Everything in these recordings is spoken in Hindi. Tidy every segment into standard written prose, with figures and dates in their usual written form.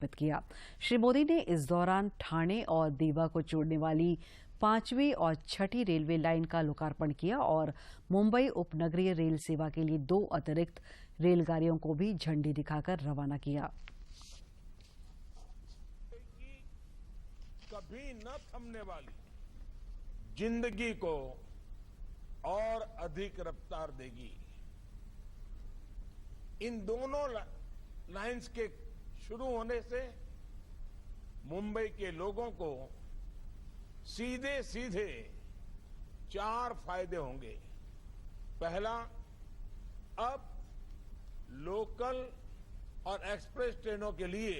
किया। श्री मोदी ने इस दौरान ठाणे और देवा को जोड़ने वाली 5वीं और 6ठी रेलवे लाइन का लोकार्पण किया और मुंबई उपनगरीय रेल सेवा के लिए 2 अतिरिक्त रेलगाड़ियों को भी झंडी दिखाकर रवाना किया। कभी न थमने वाली जिंदगी को और अधिक रफ्तार देगी। इन दोनों लाइंस के शुरू होने से मुंबई के लोगों को सीधे सीधे 4 फायदे होंगे। पहला, अब लोकल और एक्सप्रेस ट्रेनों के लिए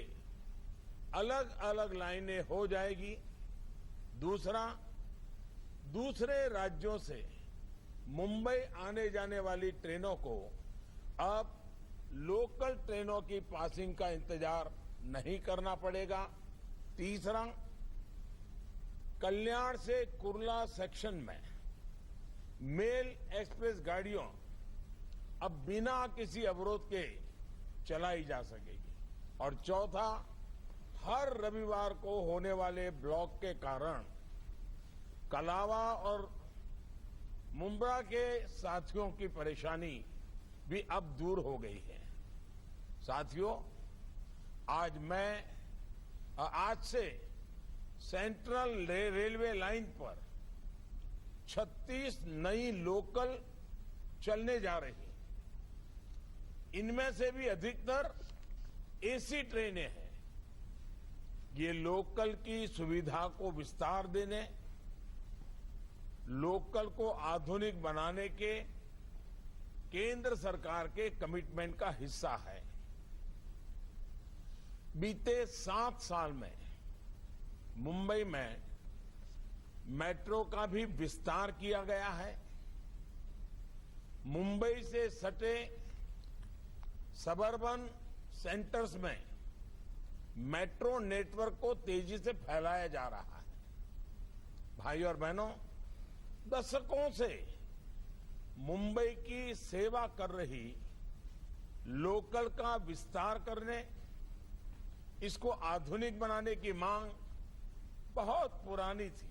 अलग अलग लाइनें हो जाएगी। दूसरा, दूसरे राज्यों से मुंबई आने जाने वाली ट्रेनों को अब लोकल ट्रेनों की पासिंग का इंतजार नहीं करना पड़ेगा। तीसरा, कल्याण से कुर्ला सेक्शन में मेल एक्सप्रेस गाड़ियों अब बिना किसी अवरोध के चलाई जा सकेगी। और चौथा, हर रविवार को होने वाले ब्लॉक के कारण कलावा और मुंब्रा के साथियों की परेशानी भी अब दूर हो गई है। साथियों, आज से सेंट्रल रेलवे लाइन पर 36 नई लोकल चलने जा रही। इनमें से भी अधिकतर एसी ट्रेनें हैं। ये लोकल की सुविधा को विस्तार देने, लोकल को आधुनिक बनाने के केंद्र सरकार के कमिटमेंट का हिस्सा है। बीते 7 साल में मुंबई में मेट्रो का भी विस्तार किया गया है। मुंबई से सटे सबर्बन सेंटर्स में मेट्रो नेटवर्क को तेजी से फैलाया जा रहा है। भाई और बहनों, दशकों से मुंबई की सेवा कर रही लोकल का विस्तार करने, इसको आधुनिक बनाने की मांग बहुत पुरानी थी।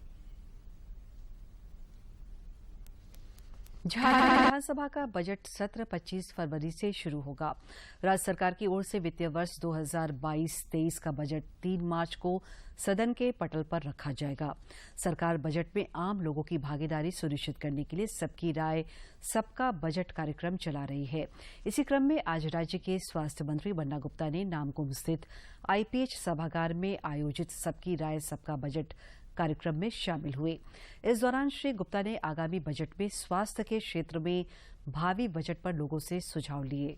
झारखंड विधानसभा का बजट सत्र 25 फरवरी से शुरू होगा। राज्य सरकार की ओर से वित्तीय वर्ष 2022-23 का बजट 3 मार्च को सदन के पटल पर रखा जाएगा। सरकार बजट में आम लोगों की भागीदारी सुनिश्चित करने के लिए सबकी राय सबका बजट कार्यक्रम चला रही है। इसी क्रम में आज राज्य के स्वास्थ्य मंत्री बन्ना गुप्ता ने नामकुम स्थित आईपीएच सभागार में आयोजित सबकी राय सबका बजट कार्यक्रम में शामिल हुए। इस दौरान श्री गुप्ता ने आगामी बजट में स्वास्थ्य के क्षेत्र में भावी बजट पर लोगों से सुझाव लिए।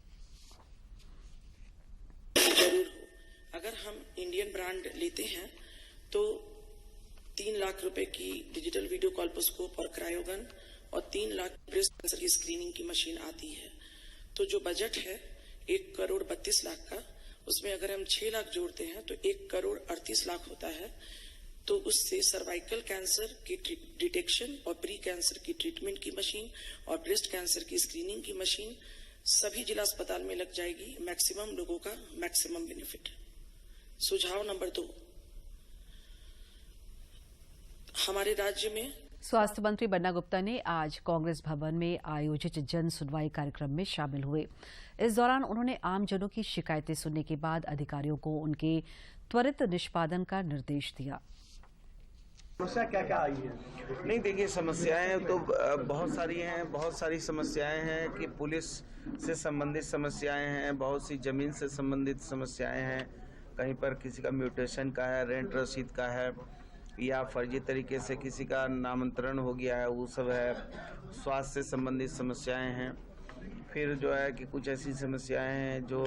अगर हम इंडियन ब्रांड लेते हैं तो 3 लाख रुपए की डिजिटल वीडियो कॉल्पोस्कोप और क्रायोगन और 3 लाख ब्रेस्ट कैंसर की स्क्रीनिंग की मशीन आती है। तो जो बजट है 1 करोड़ 32 लाख का, उसमें अगर हम 6 लाख जोड़ते हैं तो 1 करोड़ 38 लाख होता है। तो उससे सर्वाइकल कैंसर की डिटेक्शन और प्री कैंसर की ट्रीटमेंट की मशीन और ब्रेस्ट कैंसर की स्क्रीनिंग की मशीन सभी जिला अस्पताल में लग जाएगी। मैक्सिमम लोगों का मैक्सिमम बेनिफिट। सुझाव नंबर 2, हमारे राज्य में स्वास्थ्य मंत्री बन्ना गुप्ता ने आज कांग्रेस भवन में आयोजित जन सुनवाई कार्यक्रम में शामिल हुए। इस दौरान उन्होंने आमजनों की शिकायतें सुनने के बाद अधिकारियों को उनके त्वरित निष्पादन का निर्देश दिया। समस्या क्या क्या आई है? नहीं, देखिए, समस्याएं तो बहुत सारी हैं। बहुत सारी समस्याएं हैं कि पुलिस से संबंधित समस्याएं हैं, बहुत सी जमीन से संबंधित समस्याएं हैं, कहीं पर किसी का म्यूटेशन का है, रेंट रसीद का है, या फर्जी तरीके से किसी का नामांतरण हो गया है, वो सब है। स्वास्थ्य से संबंधित समस्याएं हैं। फिर जो है कि कुछ ऐसी समस्याएं हैं जो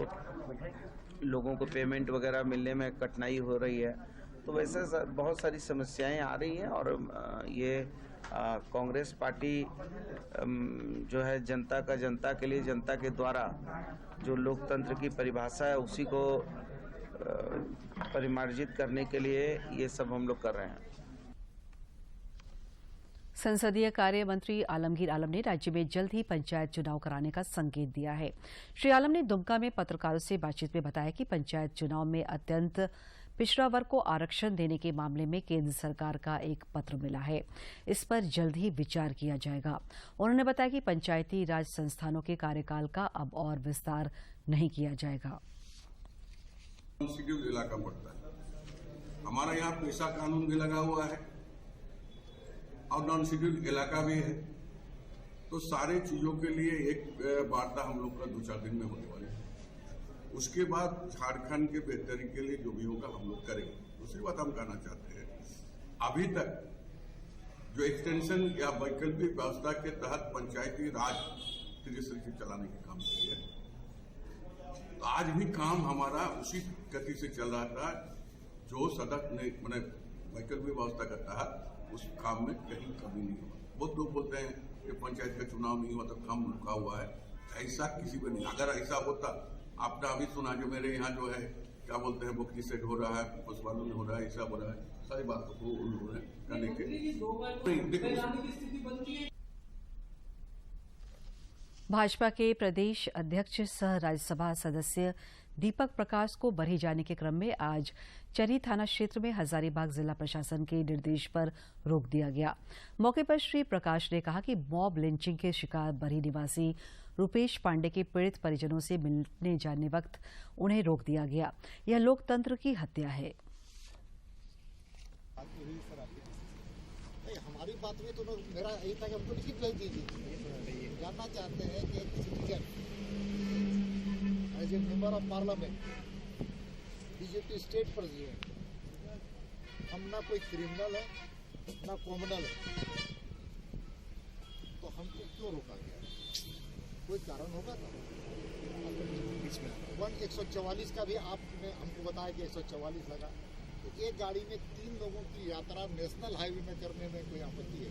लोगों को पेमेंट वगैरह मिलने में कठिनाई हो रही है। तो वैसे बहुत सारी समस्याएं आ रही हैं और ये कांग्रेस पार्टी जो है जनता का जनता के लिए, जनता के द्वारा जो लोकतंत्र की परिभाषा है उसी को परिमार्जित करने के लिए ये सब हम लोग कर रहे हैं। संसदीय कार्य मंत्री आलमगीर आलम ने राज्य में जल्द ही पंचायत चुनाव कराने का संकेत दिया है। श्री आलम ने दुमका में पत्रकारों से बातचीत में बताया कि पंचायत चुनाव में अत्यंत पिछड़ा वर्ग को आरक्षण देने के मामले में केंद्र सरकार का एक पत्र मिला है। इस पर जल्द ही विचार किया जाएगा। उन्होंने बताया कि पंचायती राज संस्थानों के कार्यकाल का अब और विस्तार नहीं किया जाएगा। शेड्यूल इलाका पड़ता है, हमारा यहाँ पैसा कानून भी लगा हुआ है और नॉन शेड्यूल इलाका भी है, तो सारे चीजों के लिए एक वार्ता हम लोग का 2-4 दिन में होने वाली है। उसके बाद झारखंड के बेहतरी के लिए जो भी होगा हम लोग करेंगे। दूसरी बात हम कहना चाहते हैं, अभी तक जो एक्सटेंशन या वैकल्पिक व्यवस्था के तहत पंचायती राज त्रिस्तरीय से चलाने के काम किए हैं, तो आज भी काम हमारा उसी गति से चल रहा था जो सदन ने मैंने वैकल्पिक व्यवस्था का तहत उस काम में कहीं कमी नहीं हुआ। बहुत लोग बोलते हैं कि पंचायत का चुनाव नहीं हुआ तो काम रुका हुआ है, ऐसा किसी को नहीं। अगर ऐसा होता, आपने अभी सुना जो मेरे यहाँ जो है क्या बोलते हैं बुकनी सेट हो रहा है, पशुपालन हो रहा है, ऐसा हो रहा है, सारी बातों को उन्होंने करने के भाजपा के प्रदेश अध्यक्ष सह राज्यसभा सदस्य दीपक प्रकाश को बरी जाने के क्रम में आज चरी थाना क्षेत्र में हजारीबाग जिला प्रशासन के निर्देश पर रोक दिया गया। मौके पर श्री प्रकाश ने कहा कि मॉब लिंचिंग के शिकार बरी निवासी रूपेश पांडे के पीड़ित परिजनों से मिलने जाने वक्त उन्हें रोक दिया गया। यह लोकतंत्र की हत्या है। हमारी बात में तो मेरा यही था कि हमको लिखित भेज दीजिए। जानना चाहते हैं कि एक citizen as a member of parliament BJP state president, हम ना कोई क्रिमिनल है ना कॉमनल है, तो हमको क्यों रोका गया? कोई कारण होगा ना? 144 का भी आपने हमको बताया कि 144 लगा, तो एक गाड़ी में 3 लोगों की यात्रा नेशनल हाईवे में करने में कोई आपत्ति है?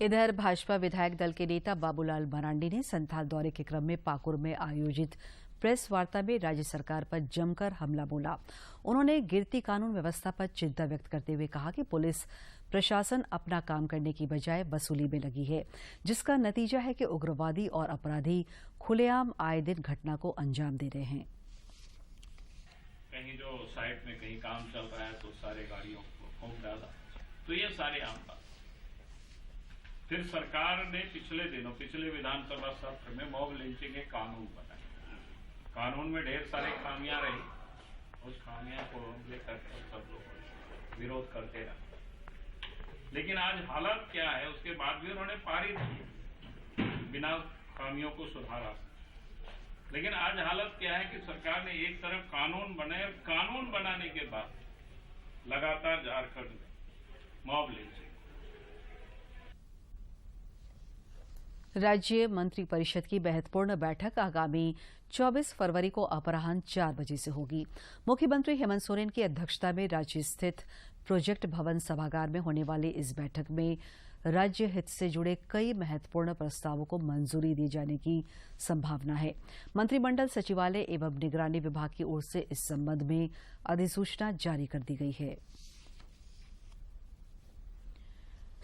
इधर भाजपा विधायक दल के नेता बाबूलाल मरांडी ने संथाल दौरे के क्रम में पाकुड़ में आयोजित प्रेस वार्ता में राज्य सरकार पर जमकर हमला बोला। उन्होंने गिरती कानून व्यवस्था पर चिंता व्यक्त करते हुए कहा कि पुलिस प्रशासन अपना काम करने की बजाय वसूली में लगी है, जिसका नतीजा है कि उग्रवादी और अपराधी खुलेआम आए दिन घटना को अंजाम दे रहे हैं। कहीं जो साइड में कहीं काम चल रहा है तो सारे गाड़ियों को ठोक डाला, तो ये सारे आम बात। फिर सरकार ने पिछले विधानसभा सत्र में मॉब लिंचिंग एक कानून बनाया। कानून में ढेर सारे खामियां रही, उस खामियां को लेकर सब लोग विरोध करते रहे। लेकिन आज हालत क्या है, उसके बाद भी उन्होंने पारित किया बिना खामियों को सुधारा। लेकिन आज हालत क्या है कि सरकार ने एक तरफ कानून बनाए, कानून बनाने के बाद लगातार झारखंड में मॉब लिंचिंग। राज्य मंत्रिपरिषद की महत्वपूर्ण बैठक आगामी 24 फरवरी को अपराह्न 4 बजे से होगी। मुख्यमंत्री हेमंत सोरेन की अध्यक्षता में राज्य स्थित प्रोजेक्ट भवन सभागार में होने वाली इस बैठक में राज्य हित से जुड़े कई महत्वपूर्ण प्रस्तावों को मंजूरी दिए जाने की संभावना है। मंत्रिमंडल सचिवालय एवं निगरानी विभाग की ओर से इस संबंध में अधिसूचना जारी कर दी गई है।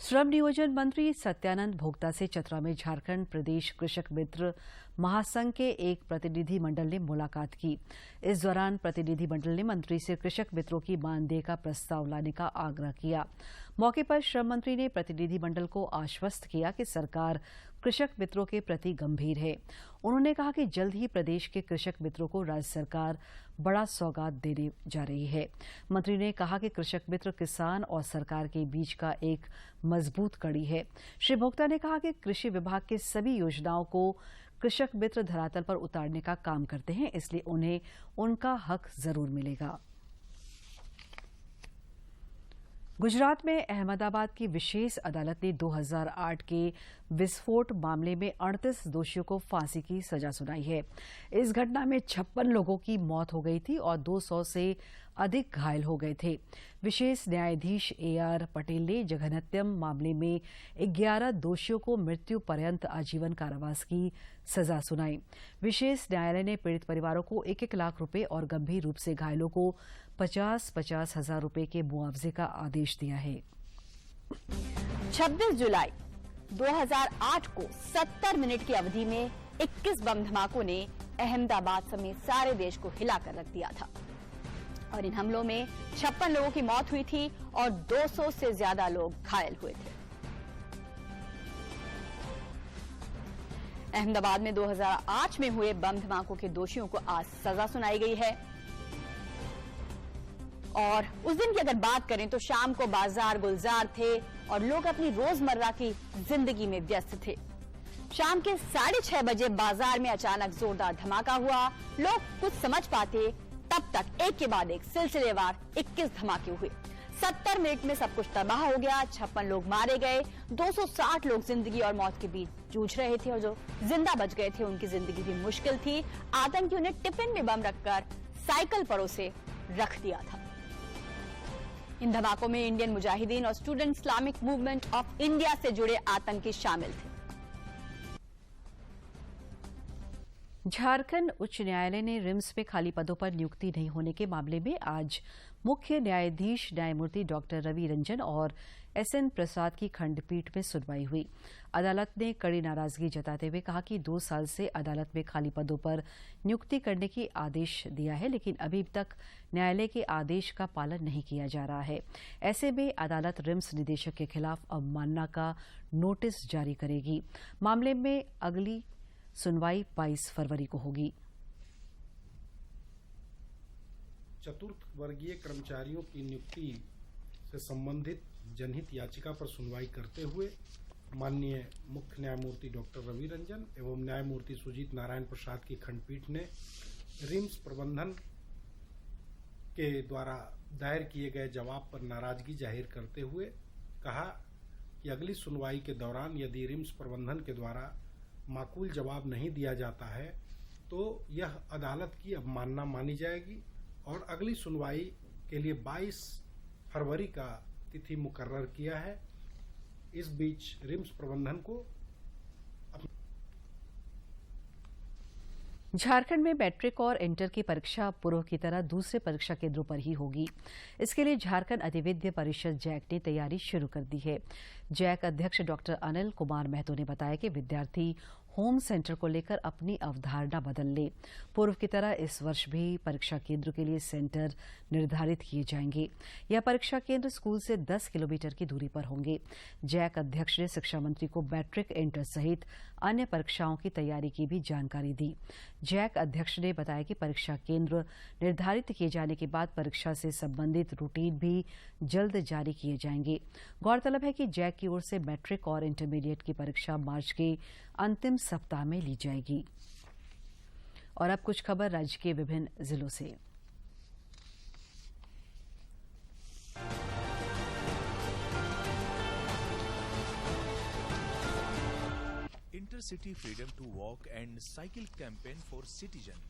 श्रम नियोजन मंत्री सत्यानंद भोक्ता से चतरा में झारखंड प्रदेश कृषक मित्र महासंघ के एक प्रतिनिधि मंडल ने मुलाकात की। इस दौरान प्रतिनिधि मंडल ने मंत्री से कृषक मित्रों की मानदेय का प्रस्ताव लाने का आग्रह किया। मौके पर श्रम मंत्री ने प्रतिनिधि मंडल को आश्वस्त किया कि सरकार कृषक मित्रों के प्रति गंभीर है। उन्होंने कहा कि जल्द ही प्रदेश के कृषक मित्रों को राज्य सरकार बड़ा सौगात देने जा रही है। मंत्री ने कहा कि कृषक मित्र किसान और सरकार के बीच का एक मजबूत कड़ी है। श्री भोक्ता ने कहा कि कृषि विभाग के सभी योजनाओं को कृषक मित्र धरातल पर उतारने का काम करते हैं, इसलिए उन्हें उनका हक जरूर मिलेगा। गुजरात में अहमदाबाद की विशेष अदालत ने 2008 के विस्फोट मामले में 38 दोषियों को फांसी की सजा सुनाई है। इस घटना में 56 लोगों की मौत हो गई थी और 200 से अधिक घायल हो गए थे। विशेष न्यायाधीश AR पटेल ने जघन्यतम मामले में 11 दोषियों को मृत्यु पर्यंत आजीवन कारावास की सजा सुनाई। विशेष न्यायालय ने पीड़ित परिवारों को 1-1 लाख रुपए और गंभीर रूप से घायलों को 50-50 हजार रुपए के मुआवजे का आदेश दिया है। 26 जुलाई 2008 को 70 मिनट की अवधि में 21 बम धमाकों ने अहमदाबाद समेत सारे देश को हिलाकर रख दिया था और इन हमलों में 56 लोगों की मौत हुई थी और 200 से ज्यादा लोग घायल हुए थे। अहमदाबाद में 2008 में हुए बम धमाकों के दोषियों को आज सजा सुनाई गई है और उस दिन की अगर बात करें तो शाम को बाजार गुलजार थे और लोग अपनी रोजमर्रा की जिंदगी में व्यस्त थे। शाम के 6:30 बजे बाजार में अचानक जोरदार धमाका हुआ। लोग कुछ समझ पाते तब तक एक के बाद एक सिलसिलेवार 21 धमाके हुए। 70 मिनट में सब कुछ तबाह हो गया। 56 लोग मारे गए, 260 लोग जिंदगी और मौत के बीच जूझ रहे थे और जो जिंदा बच गए थे उनकी जिंदगी भी मुश्किल थी। आतंकियों ने टिफिन में बम रखकर साइकिल परोसे रख दिया था। इन धमाकों में इंडियन मुजाहिदीन और student Islamic movement of India से जुड़े आतंकी शामिल थे। झारखंड उच्च न्यायालय ने रिम्स में खाली पदों पर नियुक्ति नहीं होने के मामले में आज मुख्य न्यायाधीश न्यायमूर्ति डॉक्टर रवि रंजन और एसएन प्रसाद की खंडपीठ में सुनवाई हुई। अदालत ने कड़ी नाराजगी जताते हुए कहा कि 2 साल से अदालत में खाली पदों पर नियुक्ति करने की आदेश दिया है, लेकिन अभी तक न्यायालय के आदेश का पालन नहीं किया जा रहा है। ऐसे में अदालत रिम्स निदेशक के खिलाफ अवमानना का नोटिस जारी करेगी। मामले में अगली सुनवाई 22 फरवरी को होगी। चतुर्थ वर्गीय कर्मचारियों की नियुक्ति से संबंधित जनहित याचिका पर सुनवाई करते हुए माननीय मुख्य न्यायमूर्ति डॉक्टर रवि रंजन एवं न्यायमूर्ति सुजीत नारायण प्रसाद की खंडपीठ ने रिम्स प्रबंधन के द्वारा दायर किए गए जवाब पर नाराजगी जाहिर करते हुए कहा कि अगली सुनवाई के दौरान यदि रिम्स प्रबंधन के द्वारा माकूल जवाब नहीं दिया जाता है तो यह अदालत की अवमानना मानी जाएगी और अगली सुनवाई के लिए 22 फरवरी का तिथि मुकर्रर किया है। इस बीच रिम्स प्रबंधन को झारखंड में मैट्रिक और इंटर की परीक्षा पूर्व की तरह दूसरे परीक्षा केंद्रों पर ही होगी। इसके लिए झारखंड अधिविद्य परिषद जैक ने तैयारी शुरू कर दी है। जैक अध्यक्ष डॉक्टर अनिल कुमार महतो ने बताया कि विद्यार्थी होम सेंटर को लेकर अपनी अवधारणा बदल ले। पूर्व की तरह इस वर्ष भी परीक्षा केंद्र के लिए सेंटर निर्धारित किए जाएंगे। यह परीक्षा केंद्र स्कूल से 10 किलोमीटर की दूरी पर होंगे। जैक अध्यक्ष ने शिक्षा मंत्री को मैट्रिक, इंटर सहित अन्य परीक्षाओं की तैयारी की भी जानकारी दी। जैक अध्यक्ष ने बताया कि परीक्षा केंद्र निर्धारित किए जाने के बाद परीक्षा से संबंधित रूटीन भी जल्द जारी किए जाएंगे। गौरतलब है कि जैक की ओर से मैट्रिक और इंटरमीडिएट की परीक्षा मार्च के अंतिम सप्ताह में ली जाएगी। और अब कुछ खबर राज्य के विभिन्न जिलों से। Intercity freedom to walk and cycle campaign for citizen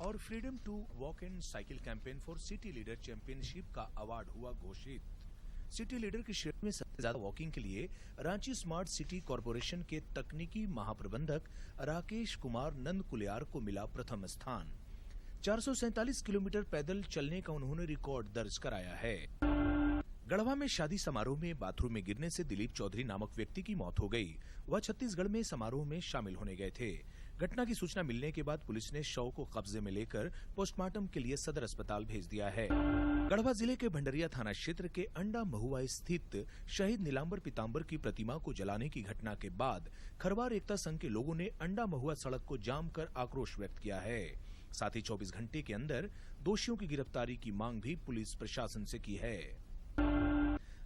और freedom to walk and cycle campaign for city leader championship का अवार्ड हुआ घोषित। सिटी लीडर की श्रेणी में सबसे ज्यादा वॉकिंग के लिए रांची स्मार्ट सिटी कॉरपोरेशन के तकनीकी महाप्रबंधक राकेश कुमार नंद कुलियार को मिला प्रथम स्थान। 447 किलोमीटर पैदल चलने का उन्होंने रिकॉर्ड दर्ज कराया है। गढ़वा में शादी समारोह में बाथरूम में गिरने से दिलीप चौधरी नामक व्यक्ति की मौत हो गई। वह छत्तीसगढ़ में समारोह में शामिल होने गए थे। घटना की सूचना मिलने के बाद पुलिस ने शव को कब्जे में लेकर पोस्टमार्टम के लिए सदर अस्पताल भेज दिया है। गढ़वा जिले के भंडरिया थाना क्षेत्र के अंडा महुआ स्थित शहीद नीलांबर पीताम्बर की प्रतिमा को जलाने की घटना के बाद खरवार एकता संघ के लोगों ने अंडा महुआ सड़क को जाम कर आक्रोश व्यक्त किया है। साथ ही 24 घंटे के अंदर दोषियों की गिरफ्तारी की मांग भी पुलिस प्रशासन से की है।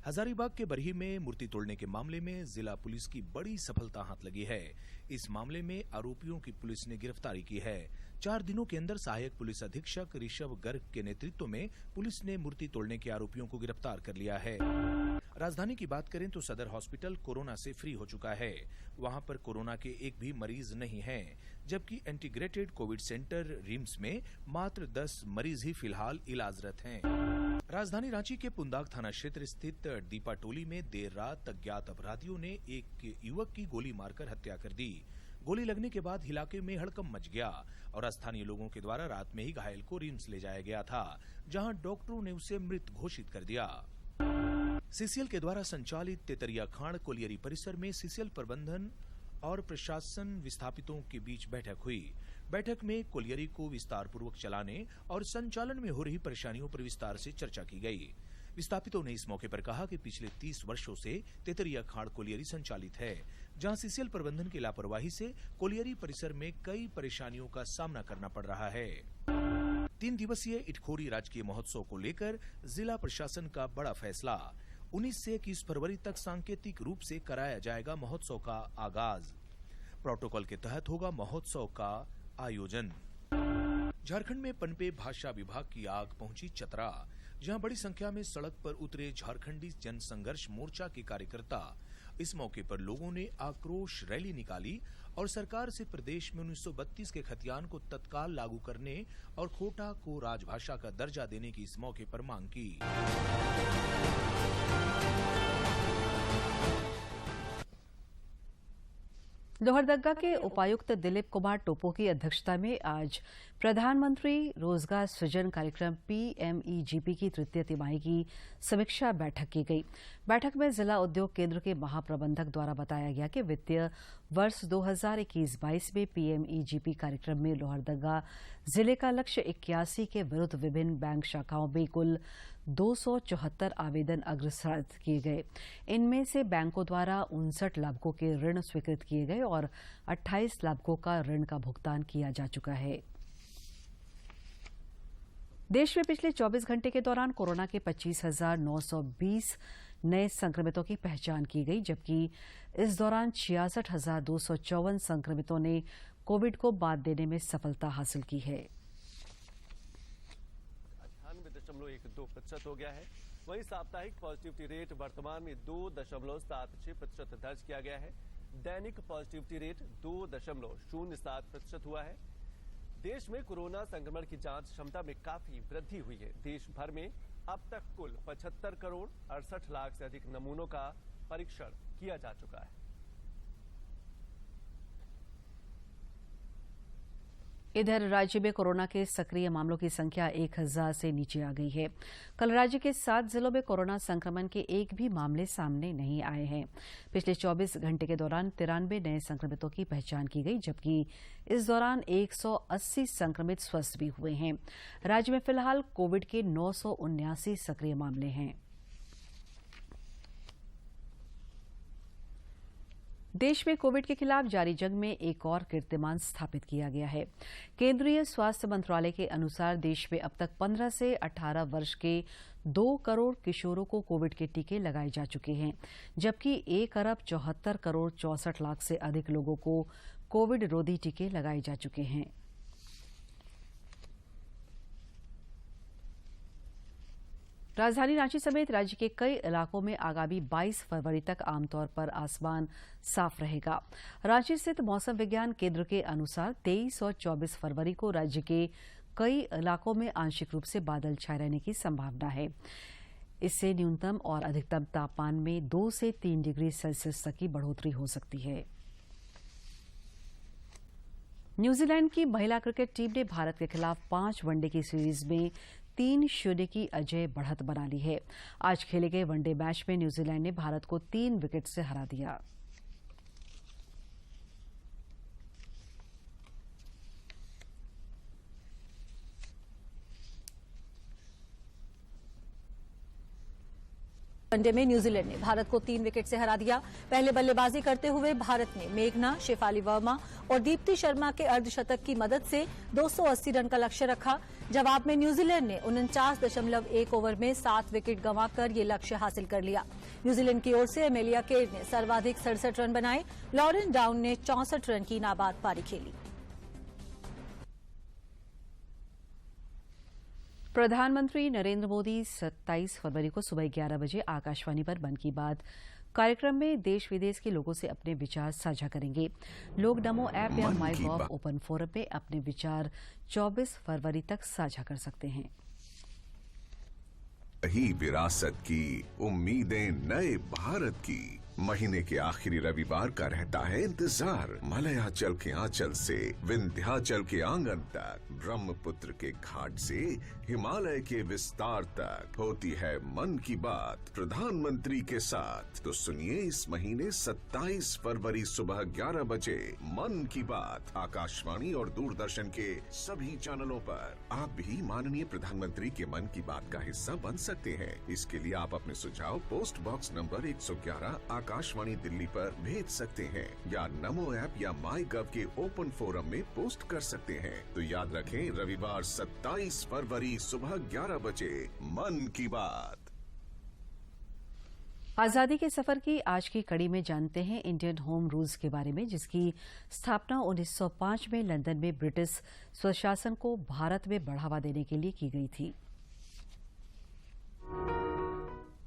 हजारीबाग के बरही में मूर्ति तोड़ने के मामले में जिला पुलिस की बड़ी सफलता हाथ लगी है। इस मामले में आरोपियों की पुलिस ने गिरफ्तारी की है। 4 दिनों के अंदर सहायक पुलिस अधीक्षक ऋषभ गर्ग के नेतृत्व में पुलिस ने मूर्ति तोड़ने के आरोपियों को गिरफ्तार कर लिया है। राजधानी की बात करें तो सदर हॉस्पिटल कोरोना से फ्री हो चुका है। वहां पर कोरोना के एक भी मरीज नहीं हैं, जबकि इंटीग्रेटेड कोविड सेंटर रिम्स में मात्र 10 मरीज ही फिलहाल इलाजरत हैं। राजधानी रांची के पुंदाग थाना क्षेत्र स्थित दीपा टोली में देर रात अज्ञात अपराधियों ने एक युवक की गोली मारकर हत्या कर दी। गोली लगने के बाद इलाके में हड़कंप मच गया और स्थानीय लोगों के द्वारा रात में ही घायल को रिम्स ले जाया गया था, जहां डॉक्टरों ने उसे मृत घोषित कर दिया। सीसीएल के द्वारा संचालित तेतरिया खाड़ कोलियरी परिसर में सीसीएल प्रबंधन और प्रशासन विस्थापितों के बीच बैठक हुई। बैठक में कोलियरी को विस्तार पूर्वक चलाने और संचालन में हो रही परेशानियों पर विस्तार से चर्चा की गई। विस्थापितों ने इस मौके पर कहा कि पिछले 30 वर्षों से तेतरिया खाड़ कोलियरी संचालित है, जहां सीसीएल प्रबंधन की लापरवाही से कोलियरी परिसर में कई परेशानियों का सामना करना पड़ रहा है। 3 दिवसीय इटखोरी राजकीय महोत्सव को लेकर जिला प्रशासन का बड़ा फैसला। 19 से 21 फरवरी तक सांकेतिक रूप से कराया जाएगा महोत्सव का आगाज। प्रोटोकॉल के तहत होगा महोत्सव का आयोजन। झारखंड में पनपे भाषा विभाग की आग पहुंची चतरा, जहां बड़ी संख्या में सड़क पर उतरे झारखंडी जन संघर्ष मोर्चा के कार्यकर्ता। इस मौके पर लोगों ने आक्रोश रैली निकाली और सरकार से प्रदेश में 1932 के खतियान को तत्काल लागू करने और खोटा को राजभाषा का दर्जा देने की इस मौके पर मांग की। लोहरदगा के उपायुक्त दिलीप कुमार टोपो की अध्यक्षता में आज प्रधानमंत्री रोजगार सृजन कार्यक्रम PMEGP की तृतीय तिमाही की समीक्षा बैठक की गई। बैठक में जिला उद्योग केंद्र के महाप्रबंधक द्वारा बताया गया कि वित्तीय वर्ष 2021-22 में PMEGP कार्यक्रम में लोहरदगा जिले का लक्ष्य 81 के विरुद्ध विभिन्न बैंक शाखाओं में कुल 274 आवेदन अग्रसर किए गए। इनमें से बैंकों द्वारा 59 लाभुकों के ऋण स्वीकृत किए गए और 28 लाभुकों का ऋण का भुगतान किया जा चुका है। देश में पिछले 24 घंटे के दौरान कोरोना के 25,920 नए संक्रमितों की पहचान की गई, जबकि इस दौरान 66,254 संक्रमितों ने कोविड को मात देने में सफलता हासिल की है। 98.12% हो गया है। वहीं साप्ताहिक पॉजिटिविटी रेट वर्तमान में 2.76% दर्ज किया गया है। दैनिक पॉजिटिविटी रेट 2.07% हुआ है। देश में कोरोना संक्रमण की जांच क्षमता में काफी वृद्धि हुई है। देश भर में अब तक कुल 75 करोड़ 68 लाख से अधिक नमूनों का परीक्षण किया जा चुका है। इधर राज्य में कोरोना के सक्रिय मामलों की संख्या 1000 से नीचे आ गई है। कल राज्य के 7 जिलों में कोरोना संक्रमण के एक भी मामले सामने नहीं आए हैं। पिछले 24 घंटे के दौरान 93 नए संक्रमितों की पहचान की गई, जबकि इस दौरान 180 संक्रमित स्वस्थ भी हुए हैं। राज्य में फिलहाल कोविड के 979 सक्रिय मामले हैं। देश में कोविड के खिलाफ जारी जंग में एक और कीर्तिमान स्थापित किया गया है। केंद्रीय स्वास्थ्य मंत्रालय के अनुसार देश में अब तक 15 से 18 वर्ष के 2 करोड़ किशोरों को कोविड के टीके लगाए जा चुके हैं, जबकि 1 अरब 74 करोड़ 64 लाख से अधिक लोगों को कोविड रोधी टीके लगाए जा चुके हैं। राजधानी रांची समेत राज्य के कई इलाकों में आगामी 22 फरवरी तक आमतौर पर आसमान साफ रहेगा। रांची स्थित मौसम विज्ञान केंद्र के अनुसार 23 और 24 फरवरी को राज्य के कई इलाकों में आंशिक रूप से बादल छाए रहने की संभावना है। इससे न्यूनतम और अधिकतम तापमान में 2 से 3 डिग्री सेल्सियस तक की बढ़ोतरी हो सकती है। न्यूजीलैंड की महिला क्रिकेट टीम ने भारत के खिलाफ 5 वनडे की सीरीज में 3-0 की अजय बढ़त बना ली है। आज खेले गए वनडे मैच में न्यूजीलैंड ने भारत को 3 विकेट से हरा दिया। वनडे में न्यूजीलैंड ने भारत को 3 विकेट से हरा दिया। पहले बल्लेबाजी करते हुए भारत ने मेघना, शेफाली वर्मा और दीप्ति शर्मा के अर्धशतक की मदद से 280 रन का लक्ष्य रखा। जवाब में न्यूजीलैंड ने 49.1 ओवर में 7 विकेट गंवाकर ये लक्ष्य हासिल कर लिया। न्यूजीलैंड की ओर से एमेलिया केर ने सर्वाधिक 67 रन बनाए। लॉरेन डाउन ने 64 रन की नाबाद पारी खेली। प्रधानमंत्री नरेंद्र मोदी 27 फरवरी को सुबह 11 बजे आकाशवाणी पर मन की बात कार्यक्रम में देश विदेश के लोगों से अपने विचार साझा करेंगे। लोग नमो ऐप या माई गॉव ओपन फोरम में अपने विचार 24 फरवरी तक साझा कर सकते हैं। यही विरासत की उम्मीदें नए भारत की। महीने के आखिरी रविवार का रहता है इंतजार। मलयाचल के आंचल से विंध्याचल के आंगन तक, ब्रह्मपुत्र के घाट से हिमालय के विस्तार तक होती है मन की बात प्रधानमंत्री के साथ। तो सुनिए इस महीने 27 फरवरी सुबह 11 बजे मन की बात आकाशवाणी और दूरदर्शन के सभी चैनलों पर। आप भी माननीय प्रधानमंत्री के मन की बात का हिस्सा बन सकते हैं। इसके लिए आप अपने सुझाव post box number 111 Akashvani Delhi पर भेज सकते हैं या नमो ऐप या माई गव के ओपन फोरम में पोस्ट कर सकते हैं। तो याद रखें, रविवार 27 फरवरी सुबह 11 बजे मन की बात। आजादी के सफर की आज की कड़ी में जानते हैं इंडियन होम रूल्स के बारे में, जिसकी स्थापना 1905 में लंदन में ब्रिटिश स्वशासन को भारत में बढ़ावा देने के लिए की गई थी।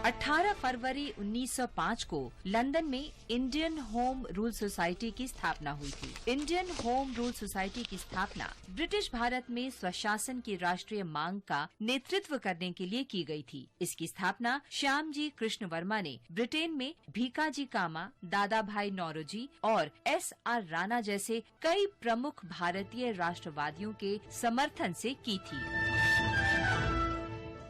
18 फरवरी 1905 को लंदन में इंडियन होम रूल सोसाइटी की स्थापना हुई थी। इंडियन होम रूल सोसाइटी की स्थापना ब्रिटिश भारत में स्वशासन की राष्ट्रीय मांग का नेतृत्व करने के लिए की गई थी। इसकी स्थापना श्यामजी कृष्ण वर्मा ने ब्रिटेन में भीकाजी कामा, दादा भाई नौरोजी और SR राणा जैसे कई प्रमुख भारतीय राष्ट्रवादियों के समर्थन से की थी।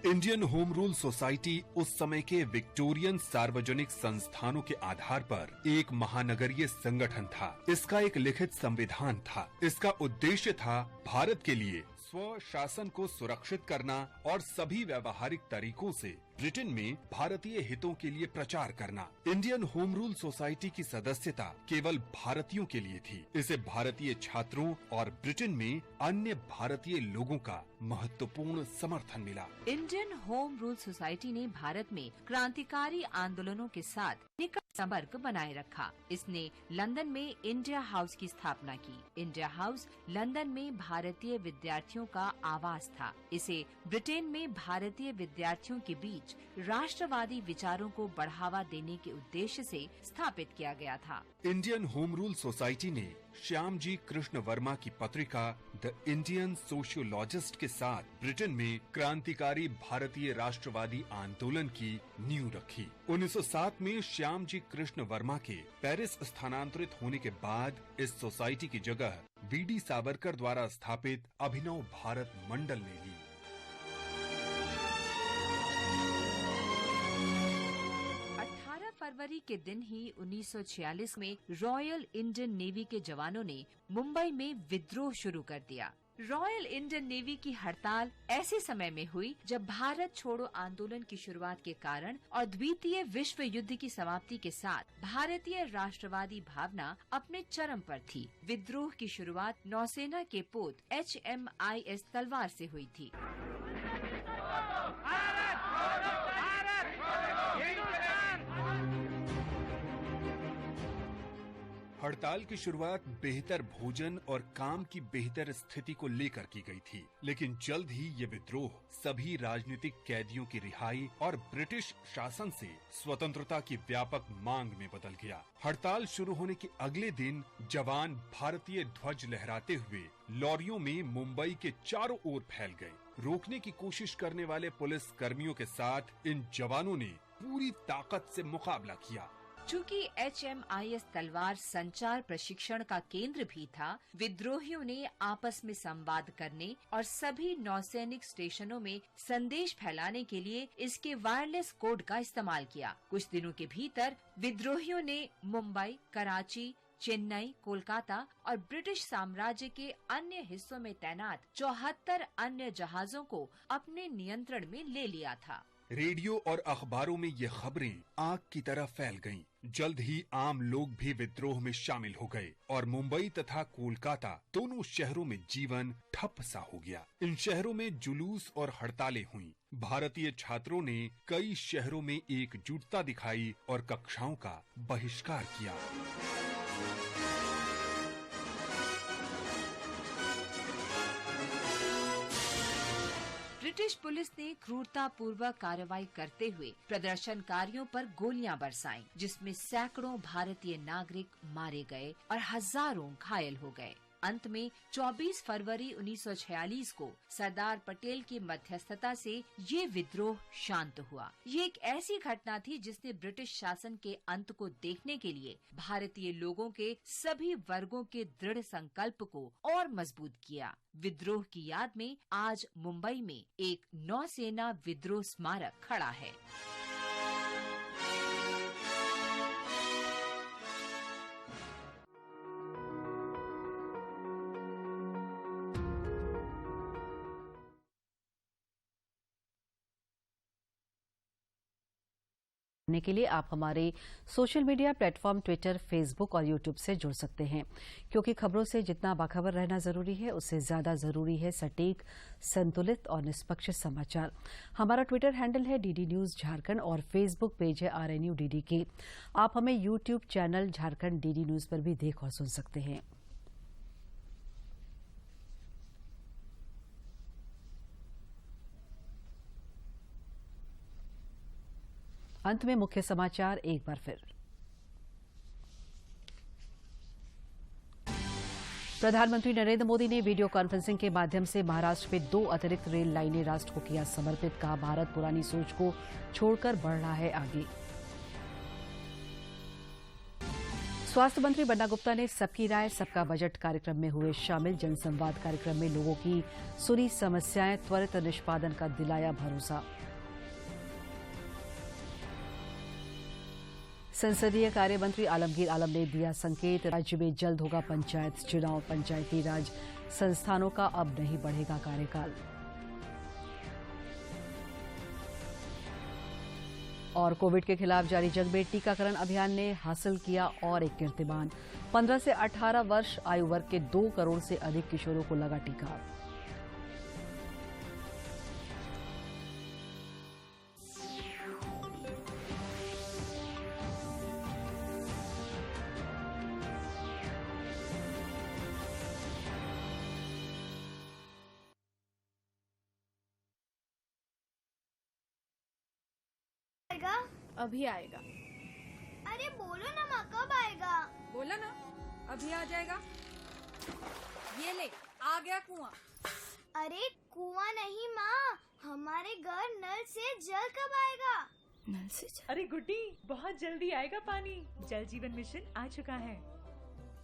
इंडियन होम रूल सोसाइटी उस समय के विक्टोरियन सार्वजनिक संस्थानों के आधार पर एक महानगरीय संगठन था। इसका एक लिखित संविधान था। इसका उद्देश्य था भारत के लिए स्वशासन को सुरक्षित करना और सभी व्यावहारिक तरीकों से ब्रिटेन में भारतीय हितों के लिए प्रचार करना। इंडियन होम रूल सोसाइटी की सदस्यता केवल भारतीयों के लिए थी। इसे भारतीय छात्रों और ब्रिटेन में अन्य भारतीय लोगों का महत्वपूर्ण समर्थन मिला। इंडियन होम रूल सोसाइटी ने भारत में क्रांतिकारी आंदोलनों के साथ निकट संपर्क बनाए रखा। इसने लंदन में इंडिया हाउस की स्थापना की। इंडिया हाउस लंदन में भारतीय विद्यार्थियों का आवास था। इसे ब्रिटेन में भारतीय विद्यार्थियों के बीच राष्ट्रवादी विचारों को बढ़ावा देने के उद्देश्य से स्थापित किया गया था। इंडियन होम रूल सोसाइटी ने श्यामजी कृष्ण वर्मा की पत्रिका द इंडियन सोशियोलॉजिस्ट के साथ ब्रिटेन में क्रांतिकारी भारतीय राष्ट्रवादी आंदोलन की नींव रखी। 1907 में श्यामजी कृष्ण वर्मा के पेरिस स्थानांतरित होने के बाद इस सोसाइटी की जगह VD सावरकर द्वारा स्थापित अभिनव भारत मंडल ने ली। 18 फरवरी के दिन ही 1946 में रॉयल इंडियन नेवी के जवानों ने मुंबई में विद्रोह शुरू कर दिया। रॉयल इंडियन नेवी की हड़ताल ऐसे समय में हुई जब भारत छोड़ो आंदोलन की शुरुआत के कारण और द्वितीय विश्व युद्ध की समाप्ति के साथ भारतीय राष्ट्रवादी भावना अपने चरम पर थी। विद्रोह की शुरुआत नौसेना के पोत HMIS तलवार से हुई थी। हड़ताल की शुरुआत बेहतर भोजन और काम की बेहतर स्थिति को लेकर की गई थी, लेकिन जल्द ही ये विद्रोह सभी राजनीतिक कैदियों की रिहाई और ब्रिटिश शासन से स्वतंत्रता की व्यापक मांग में बदल गया। हड़ताल शुरू होने के अगले दिन जवान भारतीय ध्वज लहराते हुए लॉरियों में मुंबई के चारों ओर फैल गए। रोकने की कोशिश करने वाले पुलिस कर्मियों के साथ इन जवानों ने पूरी ताकत से मुकाबला किया। चूँकि HMIS तलवार संचार प्रशिक्षण का केंद्र भी था, विद्रोहियों ने आपस में संवाद करने और सभी नौसैनिक स्टेशनों में संदेश फैलाने के लिए इसके वायरलेस कोड का इस्तेमाल किया। कुछ दिनों के भीतर विद्रोहियों ने मुंबई, कराची, चेन्नई, कोलकाता और ब्रिटिश साम्राज्य के अन्य हिस्सों में तैनात 74 अन्य जहाजों को अपने नियंत्रण में ले लिया था। रेडियो और अखबारों में ये खबरें आग की तरह फैल गईं। जल्द ही आम लोग भी विद्रोह में शामिल हो गए और मुंबई तथा कोलकाता दोनों शहरों में जीवन ठप सा हो गया। इन शहरों में जुलूस और हड़तालें हुईं। भारतीय छात्रों ने कई शहरों में एकजुटता दिखाई और कक्षाओं का बहिष्कार किया। ब्रिटिश पुलिस ने क्रूरतापूर्वक कार्रवाई करते हुए प्रदर्शनकारियों पर गोलियां बरसाईं, जिसमें सैकड़ों भारतीय नागरिक मारे गए और हजारों घायल हो गए। अंत में 24 फरवरी 1946 को सरदार पटेल की मध्यस्थता से ये विद्रोह शांत हुआ। ये एक ऐसी घटना थी जिसने ब्रिटिश शासन के अंत को देखने के लिए भारतीय लोगों के सभी वर्गों के दृढ़ संकल्प को और मजबूत किया। विद्रोह की याद में आज मुंबई में एक नौसेना विद्रोह स्मारक खड़ा है। के लिए आप हमारे social media platform Twitter, Facebook और यूट्यूब से जुड़ सकते हैं, क्योंकि खबरों से जितना बाखबर रहना जरूरी है उससे ज्यादा जरूरी है सटीक, संतुलित और निष्पक्ष समाचार। हमारा ट्विटर हैंडल है DD न्यूज झारखंड और फेसबुक पेज है RNU DD आप हमें YouTube channel Jharkhand DD news पर भी देख और सुन सकते हैं। अंत में मुख्य समाचार एक बार फिर। प्रधानमंत्री नरेंद्र मोदी ने वीडियो कॉन्फ्रेंसिंग के माध्यम से महाराष्ट्र में 2 अतिरिक्त रेल लाइनें राष्ट्र को किया समर्पित। कहा, भारत पुरानी सोच को छोड़कर बढ़ रहा है आगे। स्वास्थ्य मंत्री बन्ना गुप्ता ने सबकी राय सबका बजट कार्यक्रम में हुए शामिल। जनसंवाद कार्यक्रम में लोगों की सुनी समस्याएं, त्वरित निष्पादन का दिलाया भरोसा। संसदीय कार्य मंत्री आलमगीर आलम ने दिया संकेत, राज्य में जल्द होगा पंचायत चुनाव। पंचायती राज संस्थानों का अब नहीं बढ़ेगा कार्यकाल। और कोविड के खिलाफ जारी जंग में टीकाकरण अभियान ने हासिल किया और एक कीर्तिमान। 15 से 18 वर्ष आयु वर्ग के 2 करोड़ से अधिक किशोरों को लगा टीका। अभी आएगा। अरे बोलो ना माँ, कब आएगा? बोला ना, अभी आ जाएगा। ये ले, आ गया कुआं। अरे कुआं नहीं माँ, हमारे घर नल से जल कब आएगा? नल से जल? अरे गुड्डी, बहुत जल्दी आएगा पानी। जल जीवन मिशन आ चुका है।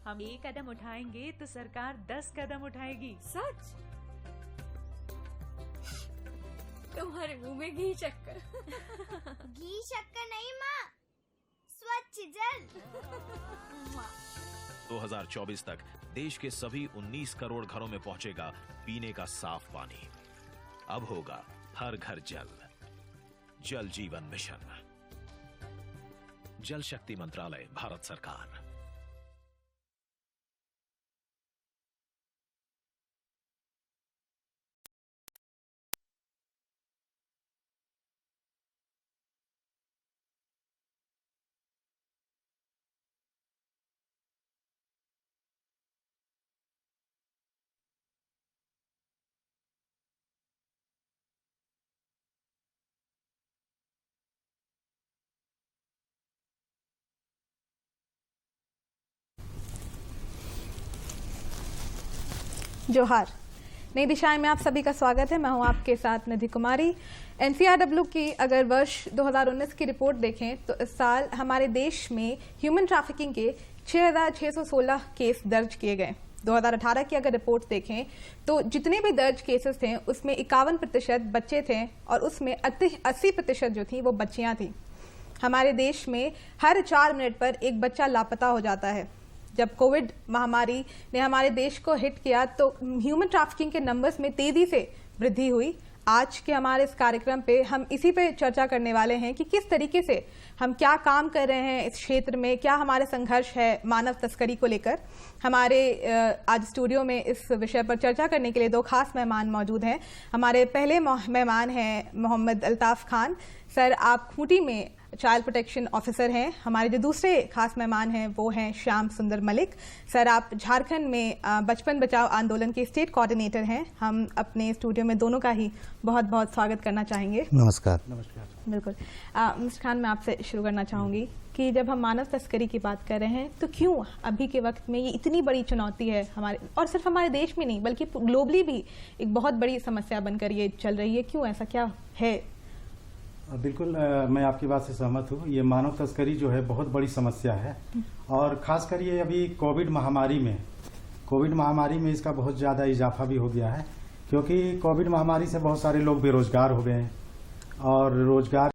हम 1 कदम उठाएंगे तो सरकार 10 कदम उठाएगी। सच? तुम्हारे मुंह में घी शक्कर। घी शक्कर नहीं माँ, स्वच्छ जल। 2024 तक देश के सभी 19 करोड़ घरों में पहुंचेगा पीने का साफ पानी। अब होगा हर घर जल। जल जीवन मिशन, जल शक्ति मंत्रालय, भारत सरकार। जोहार, नई दिशाएं में आप सभी का स्वागत है। मैं हूं आपके साथ निधि कुमारी। NCRW की अगर वर्ष 2019 की रिपोर्ट देखें तो इस साल हमारे देश में ह्यूमन ट्रैफिकिंग के 6,616 केस दर्ज किए गए। 2018 की अगर रिपोर्ट देखें तो जितने भी दर्ज केसेस थे उसमें 51% बच्चे थे और उसमें 80% जो थी वो बच्चियां थी। हमारे देश में हर 4 मिनट पर एक बच्चा लापता हो जाता है। जब कोविड महामारी ने हमारे देश को हिट किया तो ह्यूमन ट्रैफिकिंग के नंबर्स में तेजी से वृद्धि हुई। आज के हमारे इस कार्यक्रम पे हम इसी पे चर्चा करने वाले हैं कि किस तरीके से हम क्या काम कर रहे हैं इस क्षेत्र में, क्या हमारे संघर्ष है मानव तस्करी को लेकर। हमारे आज स्टूडियो में इस विषय पर चर्चा करने के लिए 2 खास मेहमान मौजूद हैं। हमारे पहले मेहमान हैं मोहम्मद अल्ताफ खान। सर, आप खूंटी में चाइल्ड प्रोटेक्शन ऑफिसर हैं। हमारे जो दूसरे खास मेहमान हैं वो हैं श्याम सुंदर मलिक। सर, आप झारखंड में बचपन बचाओ आंदोलन के स्टेट कोऑर्डिनेटर हैं। हम अपने स्टूडियो में दोनों का ही बहुत बहुत स्वागत करना चाहेंगे। नमस्कार। बिल्कुल। मिस्टर खान, मैं आपसे शुरू करना चाहूँगी कि जब हम मानव तस्करी की बात कर रहे हैं तो क्यों अभी के वक्त में ये इतनी बड़ी चुनौती है हमारे, और सिर्फ हमारे देश में नहीं बल्कि ग्लोबली भी एक बहुत बड़ी समस्या बनकर ये चल रही है, क्यों ऐसा क्या है? बिल्कुल, मैं आपकी बात से सहमत हूँ। ये मानव तस्करी जो है बहुत बड़ी समस्या है, और खासकर ये अभी कोविड महामारी में इसका बहुत ज़्यादा इजाफा भी हो गया है, क्योंकि कोविड महामारी से बहुत सारे लोग बेरोजगार हो गए हैं और रोजगार